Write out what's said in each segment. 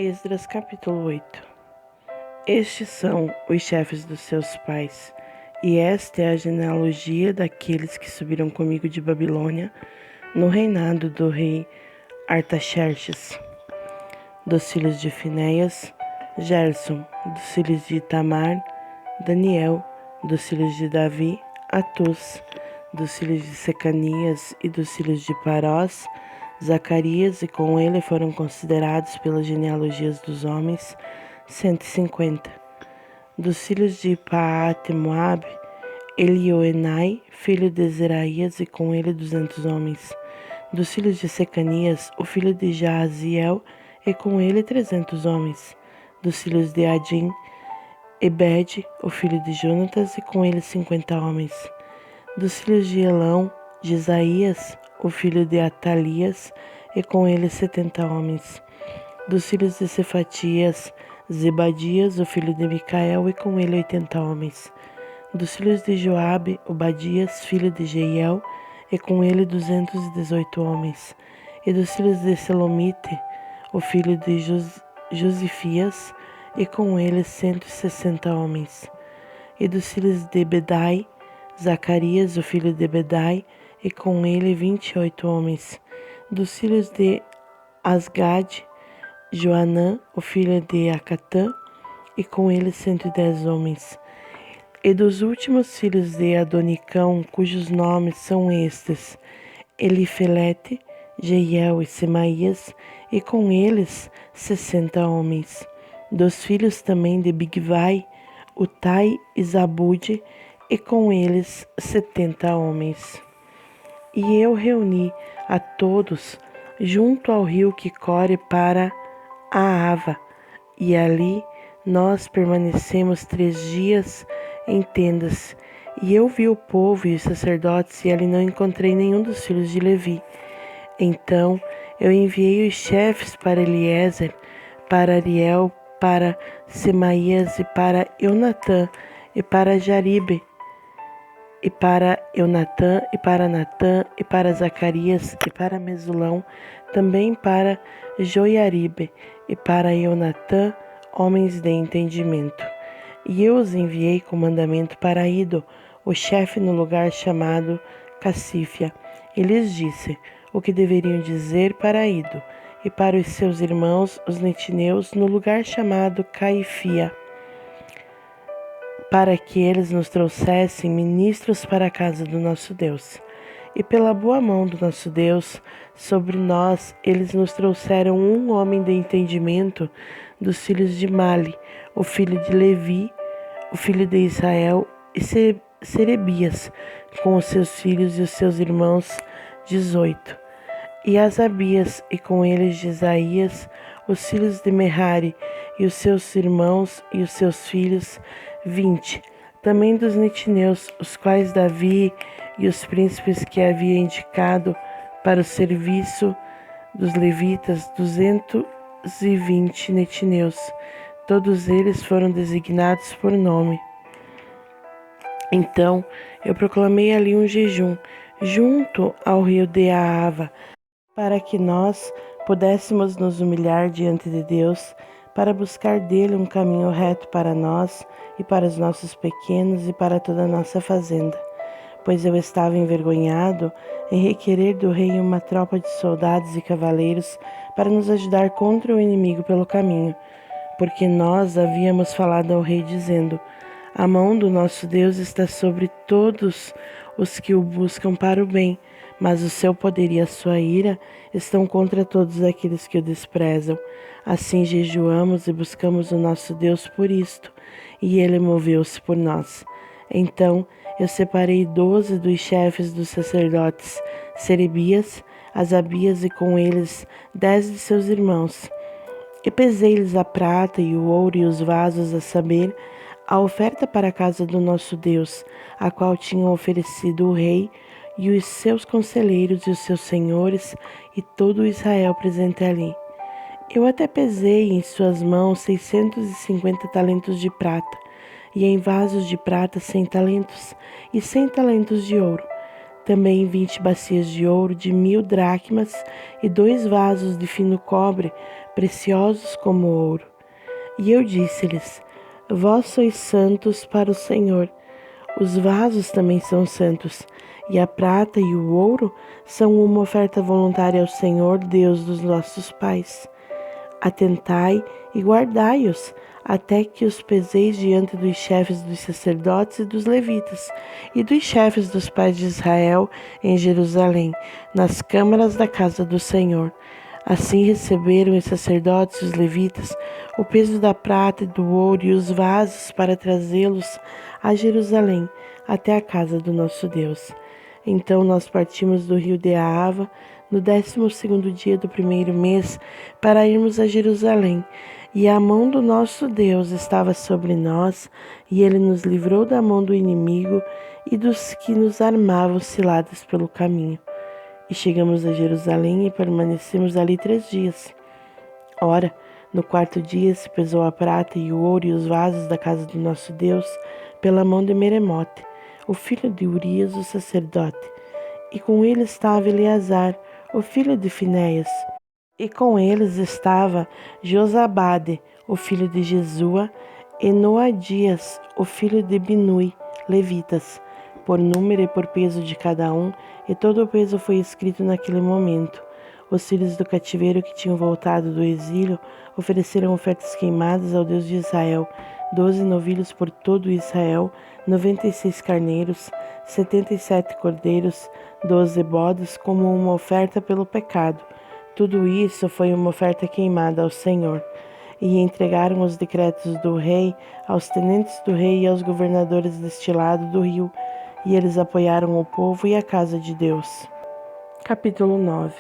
Esdras capítulo 8. Estes são os chefes dos seus pais, e esta é a genealogia daqueles que subiram comigo de Babilônia, no reinado do rei Artaxerxes. Dos filhos de Finéias, Gerson; dos filhos de Itamar, Daniel; dos filhos de Davi, Atus; dos filhos de Secanias e dos filhos de Parós, Zacarias, e com ele foram considerados pelas genealogias dos homens 150. Dos filhos de Paate-Moabe, Elioenai, filho de Zeraías, e com ele 200 homens. Dos filhos de Secanias, o filho de Jaaziel, e com ele 300 homens. Dos filhos de Adim, Ebed, o filho de Jonatas, e com ele 50 homens. Dos filhos de Elão, de Isaías, o filho de Atalias, e com ele 70 homens. Dos filhos de Cefatias, Zebadias, o filho de Micael, e com ele 80 homens. Dos filhos de Joabe, Obadias, filho de Jeiel, e com ele 218 homens. E dos filhos de Selomite, o filho de Josifias, e com ele 160 homens. E dos filhos de Bedai, Zacarias, o filho de Bedai, e com ele 28 homens. Dos filhos de Asgade, Joanã, o filho de Acatã, e com ele 110 homens. E dos últimos filhos de Adonicão, cujos nomes são estes: Elifelete, Jeiel e Semaías, e com eles 60 homens. Dos filhos também de Bigvai, Utai e Zabude, e com eles 70 homens. E eu reuni a todos junto ao rio que corre para a Ava, e ali nós permanecemos 3 dias em tendas. E eu vi o povo e os sacerdotes, e ali não encontrei nenhum dos filhos de Levi. Então eu enviei os chefes para Eliezer, para Ariel, para Semaías, e para Eunatã, e para Jaribe, e para Eunatã, e para Natã, e para Zacarias, e para Mesulão, também para Joiaribe, e para Eunatã, homens de entendimento. E eu os enviei com mandamento para Ido, o chefe no lugar chamado Cassífia, e lhes disse o que deveriam dizer para Ido, e para os seus irmãos, os netineus, no lugar chamado Caifia, para que eles nos trouxessem ministros para a casa do nosso Deus. E pela boa mão do nosso Deus sobre nós, eles nos trouxeram um homem de entendimento dos filhos de Mali, o filho de Levi, o filho de Israel, e Serebias, com os seus filhos e os seus irmãos, 18. E Asabias, e com eles Isaías, os filhos de Merari, e os seus irmãos e os seus filhos, 20. Também dos netineus, os quais Davi e os príncipes que havia indicado para o serviço dos levitas, 220 netineus. Todos eles foram designados por nome. Então eu proclamei ali um jejum, junto ao rio de Aava, para que nós pudéssemos nos humilhar diante de Deus, para buscar dele um caminho reto para nós e para os nossos pequenos e para toda a nossa fazenda. Pois eu estava envergonhado em requerer do rei uma tropa de soldados e cavaleiros para nos ajudar contra o inimigo pelo caminho, porque nós havíamos falado ao rei dizendo: a mão do nosso Deus está sobre todos os que o buscam para o bem, mas o seu poder e a sua ira estão contra todos aqueles que o desprezam. Assim jejuamos e buscamos o nosso Deus por isto, e ele moveu-se por nós. Então eu separei 12 dos chefes dos sacerdotes, Serebias, Asabias, e com eles 10 de seus irmãos. E pesei-lhes a prata e o ouro e os vasos, a saber, a oferta para a casa do nosso Deus, a qual tinham oferecido o rei e os seus conselheiros e os seus senhores e todo Israel presente ali. Eu até pesei em suas mãos 650 talentos de prata, e em vasos de prata 100 talentos, e 100 talentos de ouro. também 20 bacias de ouro de 1000 dracmas e 2 vasos de fino cobre, preciosos como ouro. E eu disse-lhes: Vós sois santos para o Senhor. Os vasos também são santos, e a prata e o ouro são uma oferta voluntária ao Senhor, Deus dos nossos pais. Atentai e guardai-os, até que os peseis diante dos chefes dos sacerdotes e dos levitas, e dos chefes dos pais de Israel em Jerusalém, nas câmaras da casa do Senhor. Assim receberam os sacerdotes e os levitas o peso da prata e do ouro e os vasos para trazê-los a Jerusalém, até a casa do nosso Deus. Então nós partimos do rio de Ahava, no 12º dia do primeiro mês, para irmos a Jerusalém. E a mão do nosso Deus estava sobre nós, e ele nos livrou da mão do inimigo e dos que nos armavam ciladas pelo caminho. E chegamos a Jerusalém e permanecemos ali 3 dias. Ora, no 4º dia se pesou a prata e o ouro e os vasos da casa do nosso Deus pela mão de Meremote, o filho de Urias, o sacerdote. E com ele estava Eleazar, o filho de Finéias. E com eles estava Josabade, o filho de Jesua, e Noadias, o filho de Binui, levitas, por número e por peso de cada um, e todo o peso foi escrito naquele momento. Os filhos do cativeiro que tinham voltado do exílio ofereceram ofertas queimadas ao Deus de Israel, 12 novilhos por todo Israel, 96 carneiros, 77 cordeiros, 12 bodes, como uma oferta pelo pecado. Tudo isso foi uma oferta queimada ao Senhor. E entregaram os decretos do rei aos tenentes do rei e aos governadores deste lado do rio, e eles apoiaram o povo e a casa de Deus. Capítulo 9.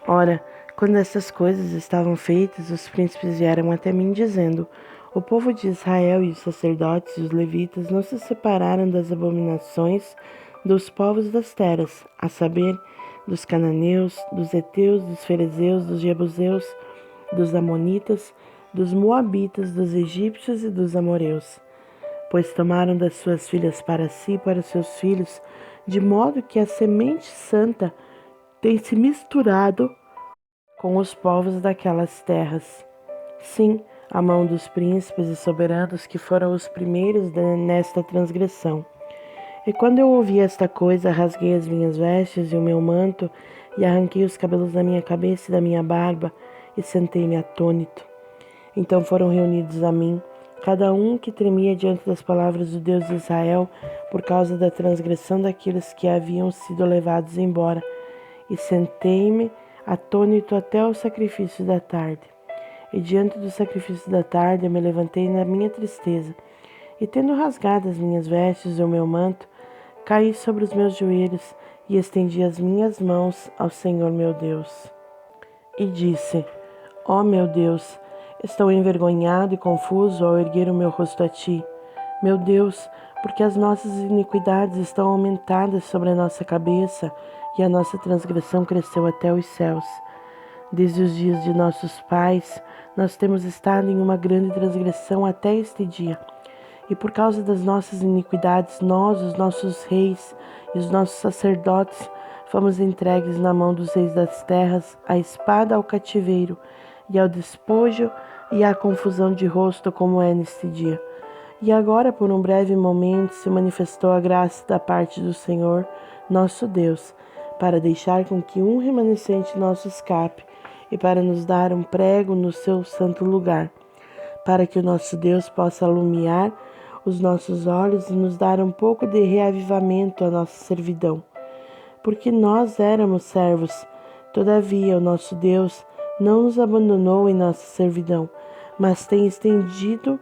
Ora, quando essas coisas estavam feitas, os príncipes vieram até mim, dizendo: O povo de Israel e os sacerdotes e os levitas não se separaram das abominações dos povos das terras, a saber, dos cananeus, dos heteus, dos ferezeus, dos jebuseus, dos amonitas, dos moabitas, dos egípcios e dos amoreus. Pois tomaram das suas filhas para si e para seus filhos, de modo que a semente santa tem se misturado com os povos daquelas terras. Sim, a mão dos príncipes e soberanos que foram os primeiros nesta transgressão. E quando eu ouvi esta coisa, rasguei as minhas vestes e o meu manto, e arranquei os cabelos da minha cabeça e da minha barba, e sentei-me atônito. Então foram reunidos a mim, cada um que tremia diante das palavras do Deus de Israel, por causa da transgressão daqueles que haviam sido levados embora, e sentei-me atônito até o sacrifício da tarde. E diante do sacrifício da tarde eu me levantei na minha tristeza, e tendo rasgado as minhas vestes e o meu manto, caí sobre os meus joelhos e estendi as minhas mãos ao Senhor meu Deus. E disse: Ó meu Deus, estou envergonhado e confuso ao erguer o meu rosto a ti. Meu Deus, porque as nossas iniquidades estão aumentadas sobre a nossa cabeça e a nossa transgressão cresceu até os céus. Desde os dias de nossos pais, nós temos estado em uma grande transgressão até este dia. E por causa das nossas iniquidades, nós, os nossos reis e os nossos sacerdotes, fomos entregues na mão dos reis das terras, à espada, ao cativeiro, e ao despojo e à confusão de rosto, como é neste dia. E agora, por um breve momento, se manifestou a graça da parte do Senhor, nosso Deus, para deixar com que um remanescente nosso escape, e para nos dar um prego no seu santo lugar, para que o nosso Deus possa alumiar os nossos olhos e nos dar um pouco de reavivamento à nossa servidão. Porque nós éramos servos, todavia o nosso Deus não nos abandonou em nossa servidão, mas tem estendido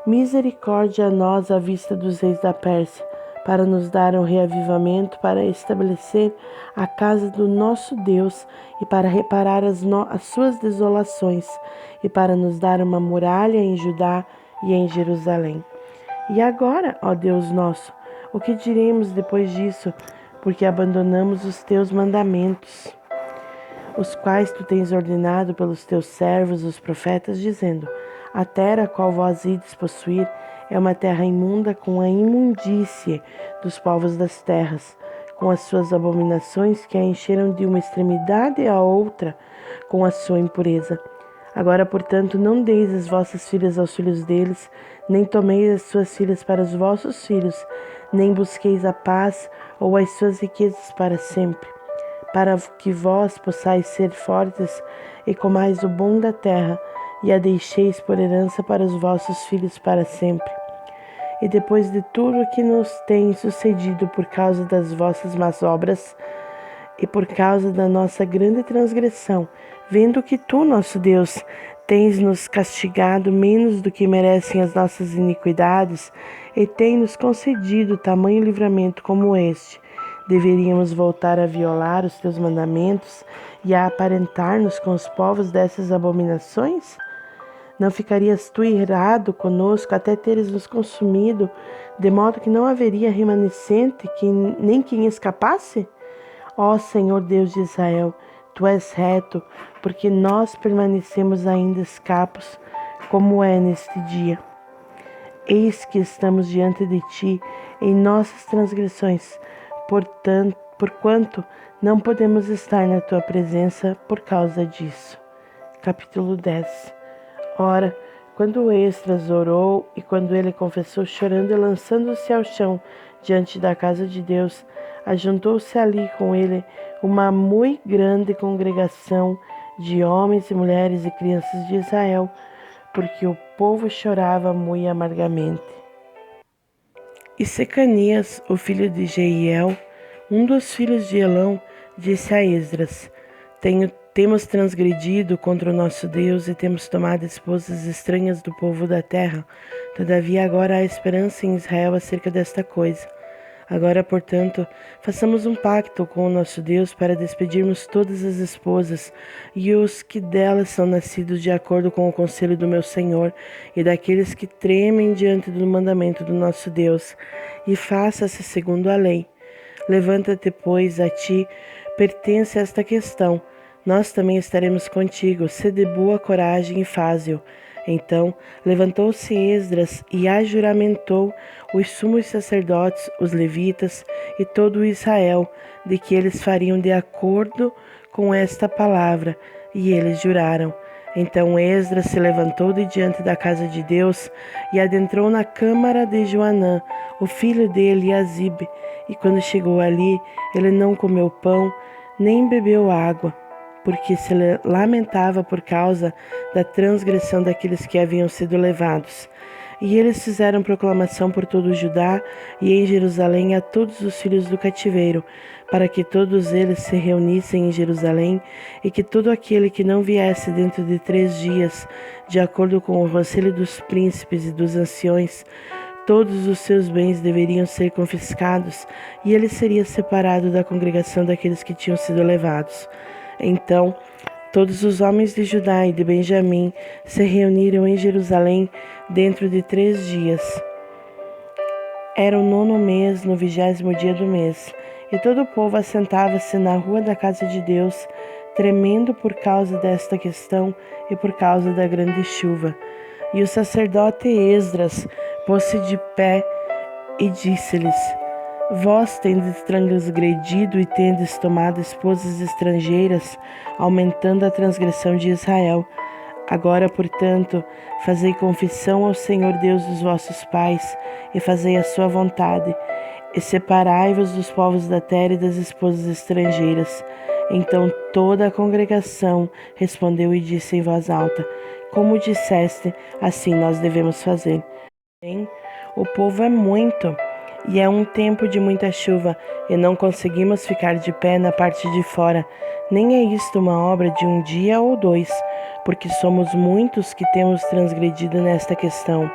misericórdia a nós à vista dos reis da Pérsia, para nos dar um reavivamento, para estabelecer a casa do nosso Deus e para reparar as suas desolações, e para nos dar uma muralha em Judá e em Jerusalém. E agora, ó Deus nosso, o que diremos depois disso? Porque abandonamos os teus mandamentos, os quais tu tens ordenado pelos teus servos, os profetas, dizendo: A terra a qual vós ides possuir é uma terra imunda, com a imundície dos povos das terras, com as suas abominações, que a encheram de uma extremidade à outra com a sua impureza. Agora, portanto, não deis as vossas filhas aos filhos deles, nem tomeis as suas filhas para os vossos filhos, nem busqueis a paz ou as suas riquezas para sempre, para que vós possais ser fortes e comais o bom da terra, e a deixeis por herança para os vossos filhos para sempre. E depois de tudo que nos tem sucedido por causa das vossas más obras e por causa da nossa grande transgressão, vendo que tu, nosso Deus, tens nos castigado menos do que merecem as nossas iniquidades e tens nos concedido tamanho livramento como este, deveríamos voltar a violar os teus mandamentos e a aparentar-nos com os povos dessas abominações? Não ficarias tu irado conosco até teres nos consumido, de modo que não haveria remanescente nem quem escapasse? Ó Senhor Deus de Israel, tu és reto, porque nós permanecemos ainda escapos, como é neste dia. Eis que estamos diante de ti em nossas transgressões, porquanto não podemos estar na tua presença por causa disso. Capítulo 10. Ora, quando Esdras orou e quando ele confessou chorando e lançando-se ao chão diante da casa de Deus, ajuntou-se ali com ele uma muito grande congregação de homens e mulheres e crianças de Israel, porque o povo chorava muito amargamente. E Secanias, o filho de Jeiel, um dos filhos de Elão, disse a Esdras: Temos transgredido contra o nosso Deus e temos tomado esposas estranhas do povo da terra. Todavia agora há esperança em Israel acerca desta coisa. Agora, portanto, façamos um pacto com o nosso Deus para despedirmos todas as esposas e os que delas são nascidos de acordo com o conselho do meu Senhor e daqueles que tremem diante do mandamento do nosso Deus, e faça-se segundo a lei. Levanta-te, pois, a ti pertence esta questão. Nós também estaremos contigo, sê de boa coragem e faze-o. Então levantou-se Esdras e ajuramentou os sumos sacerdotes, os levitas e todo o Israel, de que eles fariam de acordo com esta palavra, e eles juraram. Então Esdras se levantou de diante da casa de Deus e adentrou na câmara de Joanã, o filho de Eliasibe, e quando chegou ali, ele não comeu pão, nem bebeu água, porque se lamentava por causa da transgressão daqueles que haviam sido levados. E eles fizeram proclamação por todo o Judá e em Jerusalém a todos os filhos do cativeiro, para que todos eles se reunissem em Jerusalém, e que todo aquele que não viesse dentro de 3 dias, de acordo com o conselho dos príncipes e dos anciões, todos os seus bens deveriam ser confiscados, e ele seria separado da congregação daqueles que tinham sido levados. Então, todos os homens de Judá e de Benjamim se reuniram em Jerusalém dentro de 3 dias. Era o 9º mês, no 20º dia do mês, e todo o povo assentava-se na rua da casa de Deus, tremendo por causa desta questão e por causa da grande chuva. E o sacerdote Esdras pôs-se de pé e disse-lhes: Vós tendes transgredido e tendes tomado esposas estrangeiras, aumentando a transgressão de Israel. Agora, portanto, fazei confissão ao Senhor Deus dos vossos pais, e fazei a sua vontade, e separai-vos dos povos da terra e das esposas estrangeiras. Então toda a congregação respondeu e disse em voz alta: Como disseste, assim nós devemos fazer. Porém, o povo é muito, e é um tempo de muita chuva, e não conseguimos ficar de pé na parte de fora. Nem é isto uma obra de 1 dia ou 2, porque somos muitos que temos transgredido nesta questão.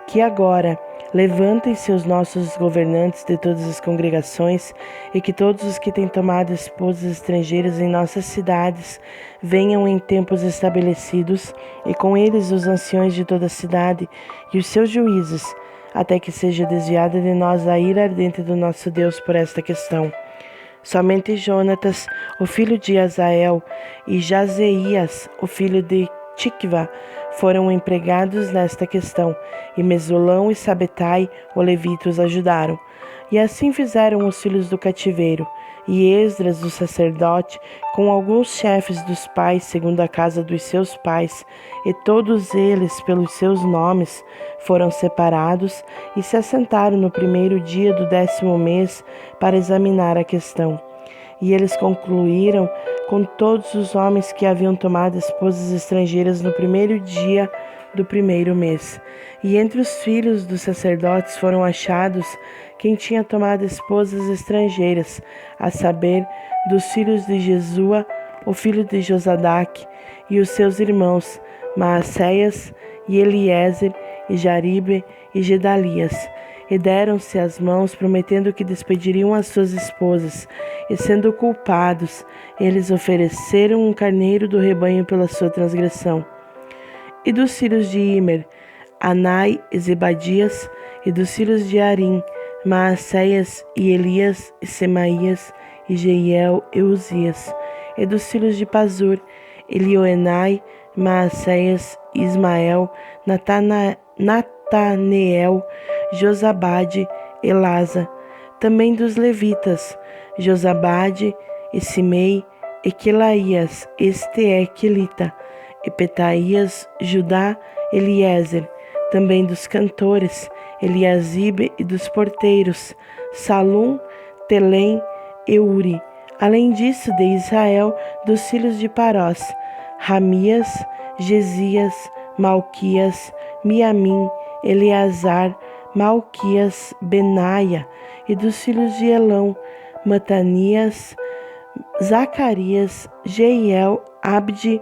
Que agora levantem-se os nossos governantes de todas as congregações, e que todos os que têm tomado esposas estrangeiras em nossas cidades venham em tempos estabelecidos, e com eles os anciões de toda a cidade e os seus juízes, até que seja desviada de nós a ira ardente do nosso Deus por esta questão. Somente Jonatas, o filho de Azael, e Jazeias, o filho de Tikva, foram empregados nesta questão, e Mesulão e Sabetai, o levita, os ajudaram. E assim fizeram os filhos do cativeiro. E Esdras, o sacerdote, com alguns chefes dos pais, segundo a casa dos seus pais, e todos eles, pelos seus nomes, foram separados e se assentaram no primeiro dia do 10º mês para examinar a questão. E eles concluíram com todos os homens que haviam tomado esposas estrangeiras no primeiro dia do primeiro mês. E entre os filhos dos sacerdotes foram achados quem tinha tomado esposas estrangeiras, a saber, dos filhos de Jesua, o filho de Josadaque, e os seus irmãos, Maacéias, e Eliezer, e Jaribe, e Gedalias. E deram-se as mãos, prometendo que despediriam as suas esposas, e sendo culpados, eles ofereceram um carneiro do rebanho pela sua transgressão. E dos filhos de Imer, Anai e Zebadias, e dos filhos de Arim, Maacéias e Elias e Semaías e Jeiel e Uzias. E dos filhos de Pazur, Elioenai, Maacéias, Ismael, Nataneel, Josabade, Elasa. Também dos levitas, Josabade, e Simei, e Quelaías, Esteequelita, e Petaías, Judá, Eliezer. Também dos cantores, Eliasibe, e dos porteiros, Salum, Telém e Uri. Além disso, de Israel, dos filhos de Parós, Ramias, Gesias, Malquias, Miamim, Eleazar, Malquias, Benaia, e dos filhos de Elão, Matanias, Zacarias, Jeiel, Abde,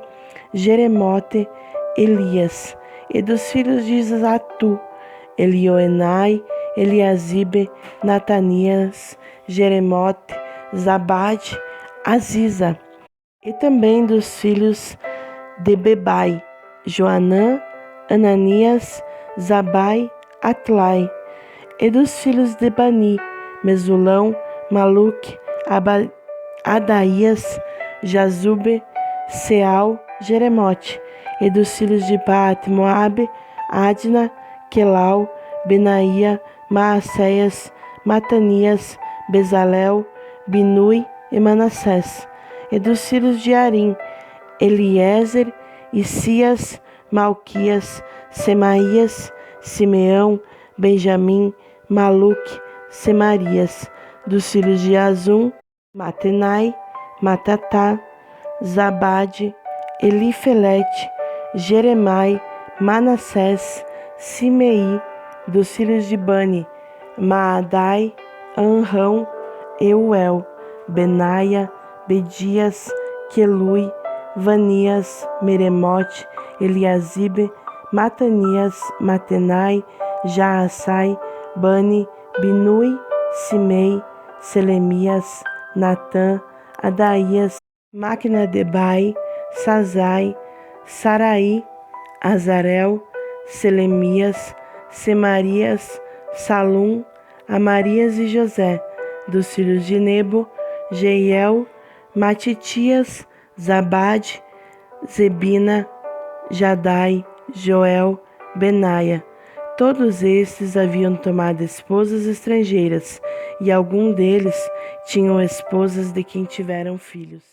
Jeremote, Elias, e dos filhos de Zatu, Elioenai, Eliasibe, Natanias, Jeremote, Zabade, Aziza. E também dos filhos de Bebai, Joanã, Ananias, Zabai, Atlai. E dos filhos de Bani, Mesulão, Maluque, Adaías, Jazube, Seal, Jeremote. E dos filhos de Baat, Moabe, Adna, Quelau, Benaia, Maacéias, Matanias, Bezalel, Binui e Manassés. E dos filhos de Arim, Eliezer, Isias, Malquias, Semaías, Simeão, Benjamim, Maluque, Semarias. Dos filhos de Azum, Matenai, Matatá, Zabade, Elifelete, Jeremai, Manassés, Simei. Dos filhos de Bani, Maadai, Anrão, Euel, Benaia, Bedias, Quelui, Vanias, Meremote, Eliasibe, Matanias, Matenai, Jaassai, Bani, Binui, Simei, Selemias, Natã, Adaías, Maquinadebai, Sazai, Sarai, Azarel, Selemias, Semarias, Salum, Amarias e José. Dos filhos de Nebo, Jeiel, Matitias, Zabade, Zebina, Jadai, Joel, Benaia. Todos estes haviam tomado esposas estrangeiras, e algum deles tinham esposas de quem tiveram filhos.